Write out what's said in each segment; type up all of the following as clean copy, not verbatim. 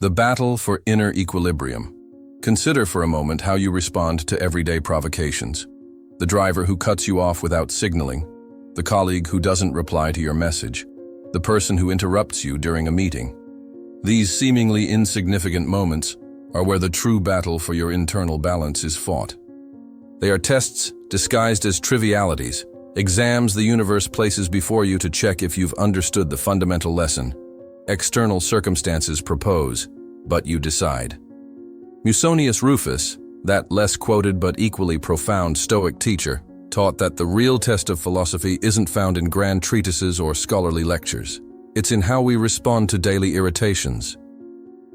The battle for inner equilibrium. Consider for a moment how you respond to everyday provocations. The driver who cuts you off without signaling, the colleague who doesn't reply to your message, the person who interrupts you during a meeting. These seemingly insignificant moments are where the true battle for your internal balance is fought. They are tests disguised as trivialities, exams the universe places before you to check if you've understood the fundamental lesson. External circumstances propose, but you decide. Musonius Rufus, that less quoted but equally profound Stoic teacher, taught that the real test of philosophy isn't found in grand treatises or scholarly lectures. It's in how we respond to daily irritations.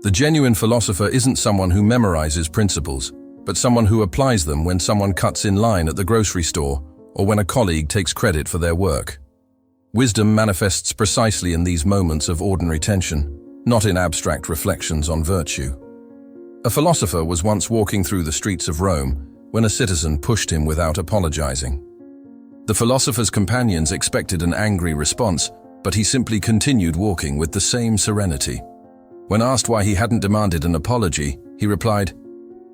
The genuine philosopher isn't someone who memorizes principles, but someone who applies them when someone cuts in line at the grocery store or when a colleague takes credit for their work. Wisdom manifests precisely in these moments of ordinary tension, not in abstract reflections on virtue. A philosopher was once walking through the streets of Rome when a citizen pushed him without apologizing. The philosopher's companions expected an angry response, but he simply continued walking with the same serenity. When asked why he hadn't demanded an apology, he replied,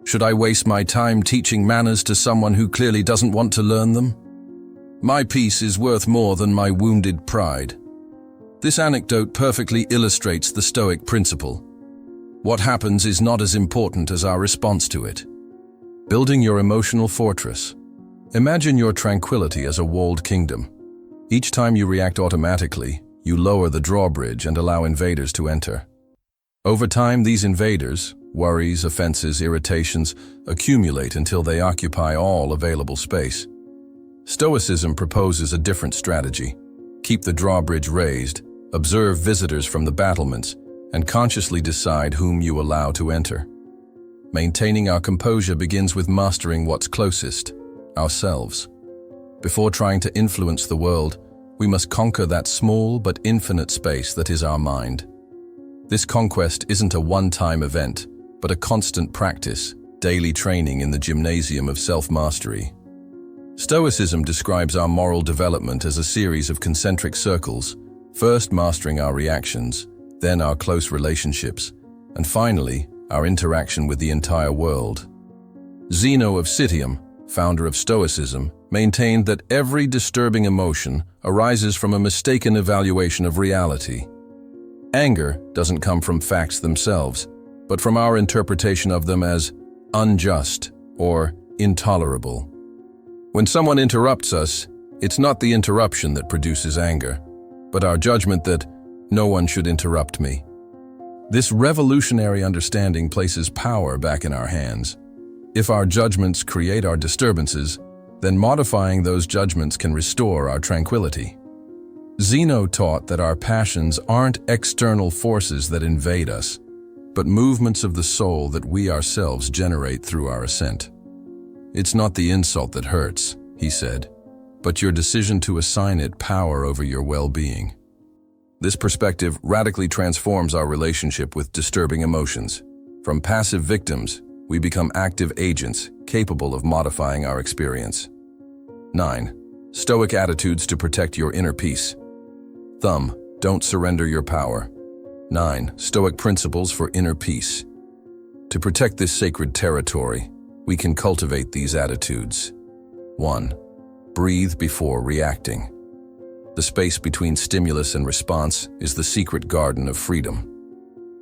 "Should I waste my time teaching manners to someone who clearly doesn't want to learn them? My peace is worth more than my wounded pride." This anecdote perfectly illustrates the Stoic principle. What happens is not as important as our response to it. Building your emotional fortress. Imagine your tranquility as a walled kingdom. Each time you react automatically, you lower the drawbridge and allow invaders to enter. Over time, these invaders, worries, offenses, irritations, accumulate until they occupy all available space. Stoicism proposes a different strategy. Keep the drawbridge raised, observe visitors from the battlements, and consciously decide whom you allow to enter. Maintaining our composure begins with mastering what's closest, ourselves. Before trying to influence the world, we must conquer that small but infinite space that is our mind. This conquest isn't a one-time event, but a constant practice, daily training in the gymnasium of self-mastery. Stoicism describes our moral development as a series of concentric circles, first mastering our reactions, then our close relationships, and finally, our interaction with the entire world. Zeno of Citium, founder of Stoicism, maintained that every disturbing emotion arises from a mistaken evaluation of reality. Anger doesn't come from facts themselves, but from our interpretation of them as unjust or intolerable. When someone interrupts us, it's not the interruption that produces anger, but our judgment that no one should interrupt me. This revolutionary understanding places power back in our hands. If our judgments create our disturbances, then modifying those judgments can restore our tranquility. Zeno taught that our passions aren't external forces that invade us, but movements of the soul that we ourselves generate through our assent. "It's not the insult that hurts," he said, "but your decision to assign it power over your well-being." This perspective radically transforms our relationship with disturbing emotions. From passive victims, we become active agents capable of modifying our experience. 9. Stoic attitudes to protect your inner peace. Thumb, don't surrender your power. 9. Stoic principles for inner peace. To protect this sacred territory, we can cultivate these attitudes. 1. Breathe before reacting. The space between stimulus and response is the secret garden of freedom.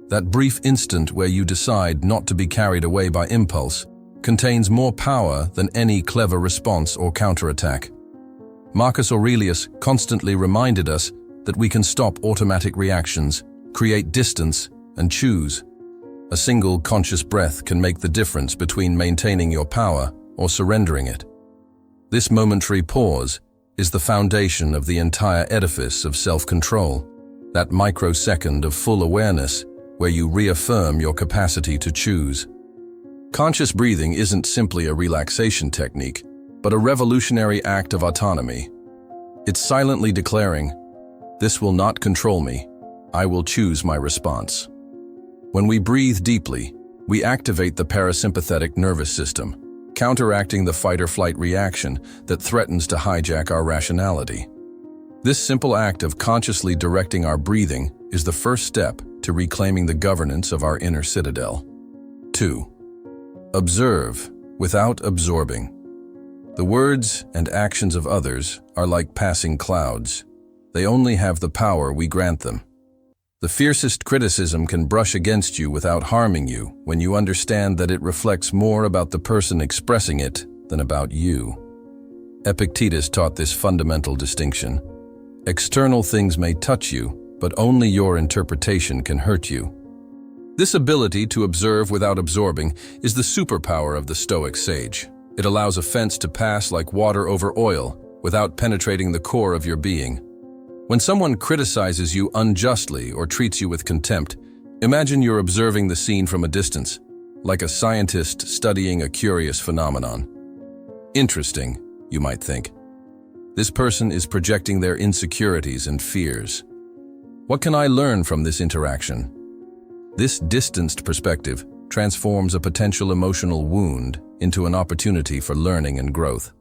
That brief instant where you decide not to be carried away by impulse contains more power than any clever response or counterattack. Marcus Aurelius constantly reminded us that we can stop automatic reactions, create distance, and choose. A single conscious breath can make the difference between maintaining your power or surrendering it. This momentary pause is the foundation of the entire edifice of self-control, that microsecond of full awareness where you reaffirm your capacity to choose. Conscious breathing isn't simply a relaxation technique, but a revolutionary act of autonomy. It's silently declaring, "This will not control me. I will choose my response." When we breathe deeply, we activate the parasympathetic nervous system, counteracting the fight-or-flight reaction that threatens to hijack our rationality. This simple act of consciously directing our breathing is the first step to reclaiming the governance of our inner citadel. 2. Observe without absorbing. The words and actions of others are like passing clouds. They only have the power we grant them. The fiercest criticism can brush against you without harming you when you understand that it reflects more about the person expressing it than about you. Epictetus taught this fundamental distinction. External things may touch you, but only your interpretation can hurt you. This ability to observe without absorbing is the superpower of the Stoic sage. It allows offense to pass like water over oil without penetrating the core of your being. When someone criticizes you unjustly or treats you with contempt, imagine you're observing the scene from a distance, like a scientist studying a curious phenomenon. Interesting, you might think. This person is projecting their insecurities and fears. What can I learn from this interaction? This distanced perspective transforms a potential emotional wound into an opportunity for learning and growth.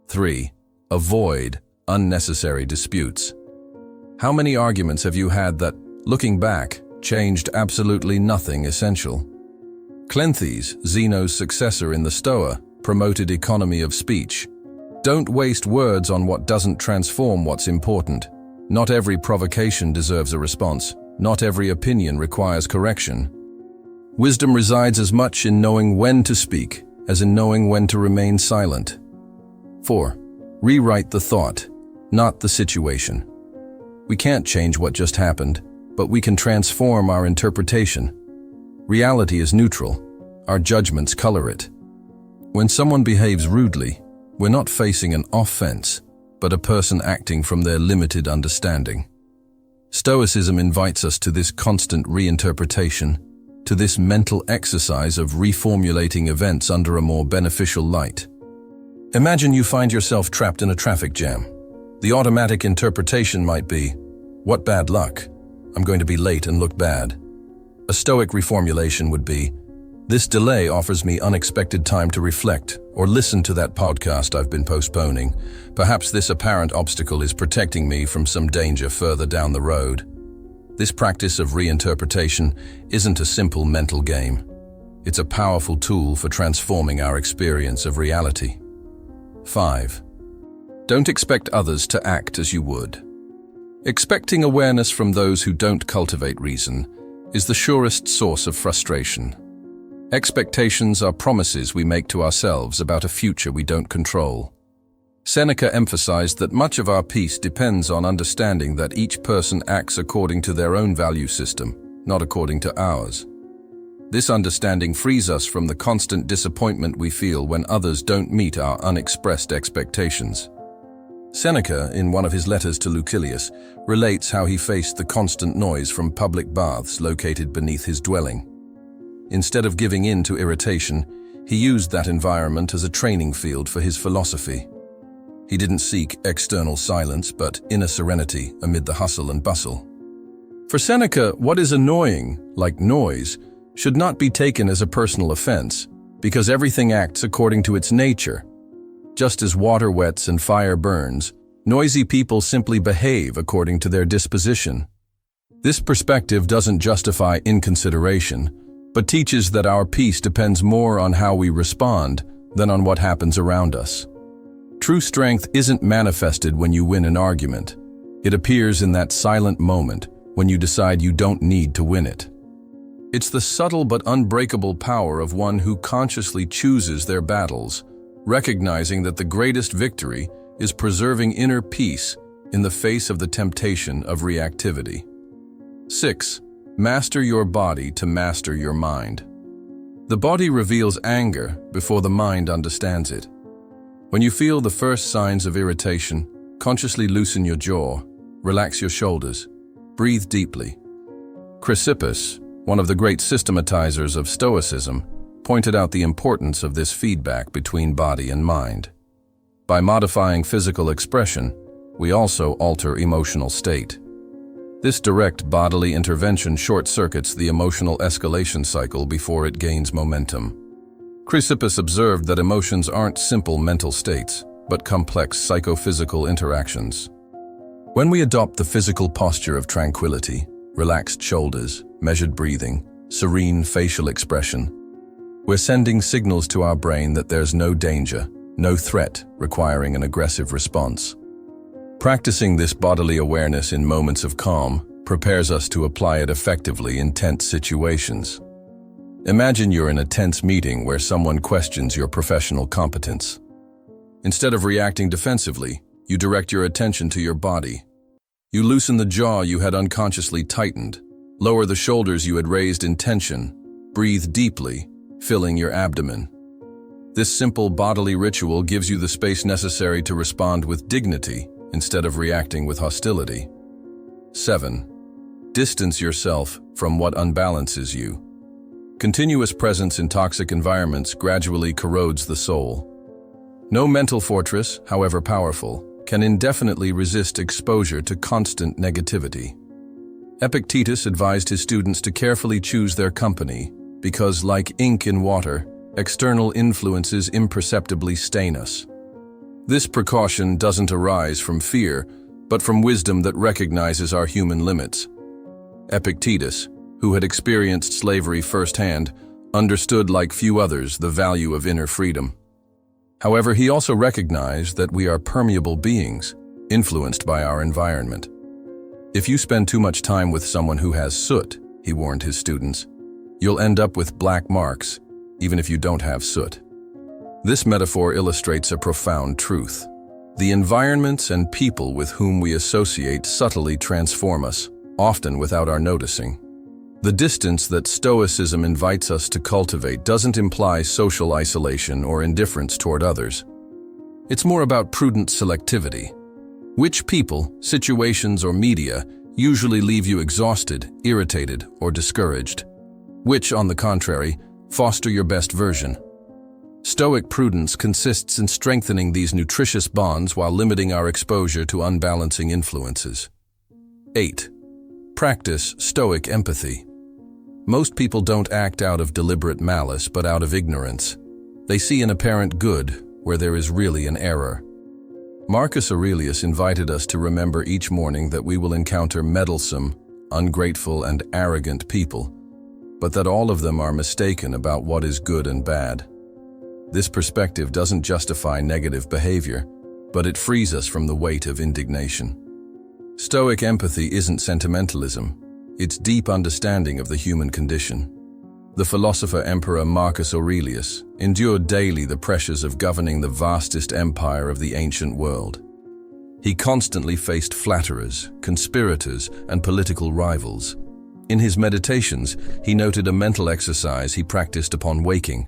3. Avoid unnecessary disputes. How many arguments have you had that, looking back, changed absolutely nothing essential? Cleanthes, Zeno's successor in the Stoa, promoted economy of speech. Don't waste words on what doesn't transform what's important. Not every provocation deserves a response. Not every opinion requires correction. Wisdom resides as much in knowing when to speak as in knowing when to remain silent. 4. Rewrite the thought, not the situation. We can't change what just happened, but we can transform our interpretation. Reality is neutral. Our judgments color it. When someone behaves rudely, we're not facing an offense, but a person acting from their limited understanding. Stoicism invites us to this constant reinterpretation, to this mental exercise of reformulating events under a more beneficial light. Imagine you find yourself trapped in a traffic jam. The automatic interpretation might be, "What bad luck. I'm going to be late and look bad." A Stoic reformulation would be, "This delay offers me unexpected time to reflect or listen to that podcast I've been postponing. Perhaps this apparent obstacle is protecting me from some danger further down the road." This practice of reinterpretation isn't a simple mental game. It's a powerful tool for transforming our experience of reality. 5. Don't expect others to act as you would. Expecting awareness from those who don't cultivate reason is the surest source of frustration. Expectations are promises we make to ourselves about a future we don't control. Seneca emphasized that much of our peace depends on understanding that each person acts according to their own value system, not according to ours. This understanding frees us from the constant disappointment we feel when others don't meet our unexpressed expectations. Seneca, in one of his letters to Lucilius, relates how he faced the constant noise from public baths located beneath his dwelling. Instead of giving in to irritation, he used that environment as a training field for his philosophy. He didn't seek external silence, but inner serenity amid the hustle and bustle. For Seneca, what is annoying, like noise, should not be taken as a personal offense, because everything acts according to its nature. Just as water wets and fire burns, noisy people simply behave according to their disposition. This perspective doesn't justify inconsideration, but teaches that our peace depends more on how we respond than on what happens around us. True strength isn't manifested when you win an argument. It appears in that silent moment when you decide you don't need to win it. It's the subtle but unbreakable power of one who consciously chooses their battles, recognizing that the greatest victory is preserving inner peace in the face of the temptation of reactivity. 6. Master your body to master your mind. The body reveals anger before the mind understands it. When you feel the first signs of irritation, consciously loosen your jaw, relax your shoulders, breathe deeply. Chrysippus, one of the great systematizers of Stoicism, pointed out the importance of this feedback between body and mind. By modifying physical expression, we also alter emotional state. This direct bodily intervention short-circuits the emotional escalation cycle before it gains momentum. Chrysippus observed that emotions aren't simple mental states, but complex psychophysical interactions. When we adopt the physical posture of tranquility, relaxed shoulders, measured breathing, serene facial expression. We're sending signals to our brain that there's no danger, no threat requiring an aggressive response. Practicing this bodily awareness in moments of calm prepares us to apply it effectively in tense situations. Imagine you're in a tense meeting where someone questions your professional competence. Instead of reacting defensively, you direct your attention to your body. You loosen the jaw you had unconsciously tightened, lower the shoulders you had raised in tension, breathe deeply, filling your abdomen. This simple bodily ritual gives you the space necessary to respond with dignity instead of reacting with hostility. 7. Distance yourself from what unbalances you. Continuous presence in toxic environments gradually corrodes the soul. No mental fortress, however powerful, can indefinitely resist exposure to constant negativity. Epictetus advised his students to carefully choose their company because, like ink in water, external influences imperceptibly stain us. This precaution doesn't arise from fear, but from wisdom that recognizes our human limits. Epictetus, who had experienced slavery firsthand, understood like few others the value of inner freedom. However, he also recognized that we are permeable beings, influenced by our environment. If you spend too much time with someone who has soot, he warned his students, you'll end up with black marks, even if you don't have soot. This metaphor illustrates a profound truth. The environments and people with whom we associate subtly transform us, often without our noticing. The distance that Stoicism invites us to cultivate doesn't imply social isolation or indifference toward others. It's more about prudent selectivity. Which people, situations, or media usually leave you exhausted, irritated, or discouraged? Which, on the contrary, foster your best version? Stoic prudence consists in strengthening these nutritious bonds while limiting our exposure to unbalancing influences. 8. Practice Stoic empathy. Most people don't act out of deliberate malice, but out of ignorance. They see an apparent good where there is really an error. Marcus Aurelius invited us to remember each morning that we will encounter meddlesome, ungrateful, and arrogant people, but that all of them are mistaken about what is good and bad. This perspective doesn't justify negative behavior, but it frees us from the weight of indignation. Stoic empathy isn't sentimentalism, it's deep understanding of the human condition. The philosopher-emperor Marcus Aurelius endured daily the pressures of governing the vastest empire of the ancient world. He constantly faced flatterers, conspirators, and political rivals. In his meditations, he noted a mental exercise he practiced upon waking,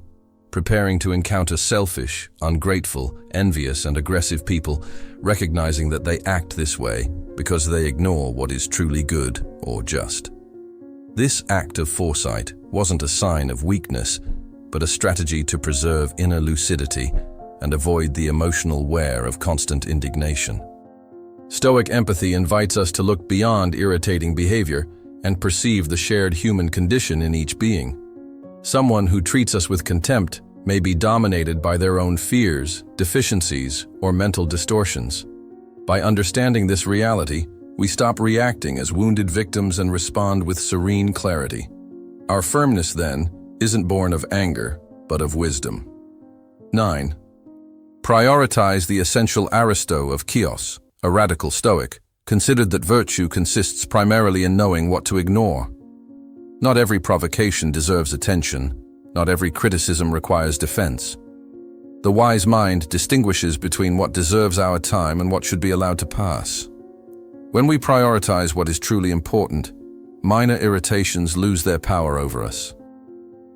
preparing to encounter selfish, ungrateful, envious, and aggressive people, recognizing that they act this way because they ignore what is truly good or just. This act of foresight wasn't a sign of weakness, but a strategy to preserve inner lucidity and avoid the emotional wear of constant indignation. Stoic empathy invites us to look beyond irritating behavior and perceive the shared human condition in each being. Someone who treats us with contempt may be dominated by their own fears, deficiencies, or mental distortions. By understanding this reality, we stop reacting as wounded victims and respond with serene clarity. Our firmness, then, isn't born of anger, but of wisdom. 9. Prioritize the essential Aristo of Chios, a radical Stoic, considered that virtue consists primarily in knowing what to ignore. Not every provocation deserves attention. Not every criticism requires defense. The wise mind distinguishes between what deserves our time and what should be allowed to pass. When we prioritize what is truly important, minor irritations lose their power over us.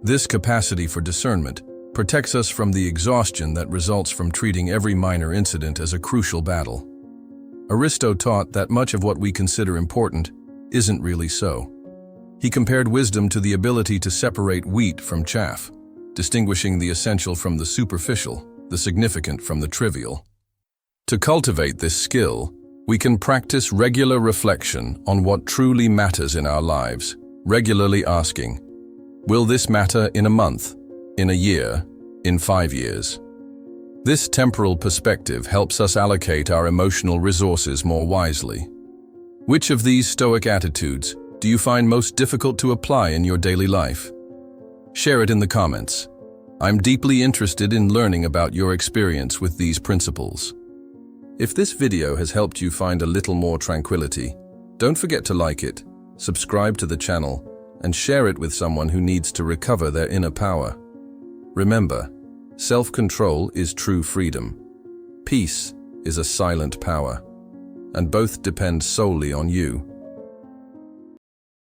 This capacity for discernment protects us from the exhaustion that results from treating every minor incident as a crucial battle. Aristo taught that much of what we consider important isn't really so. He compared wisdom to the ability to separate wheat from chaff, distinguishing the essential from the superficial, the significant from the trivial. To cultivate this skill, we can practice regular reflection on what truly matters in our lives, regularly asking, will this matter in a month, in a year, in 5 years? This temporal perspective helps us allocate our emotional resources more wisely. Which of these Stoic attitudes do do you find most difficult to apply in your daily life? Share it in the comments. I'm deeply interested in learning about your experience with these principles. If this video has helped you find a little more tranquility, don't forget to like it, subscribe to the channel, and share it with someone who needs to recover their inner power. Remember, self-control is true freedom. Peace is a silent power, and both depend solely on you.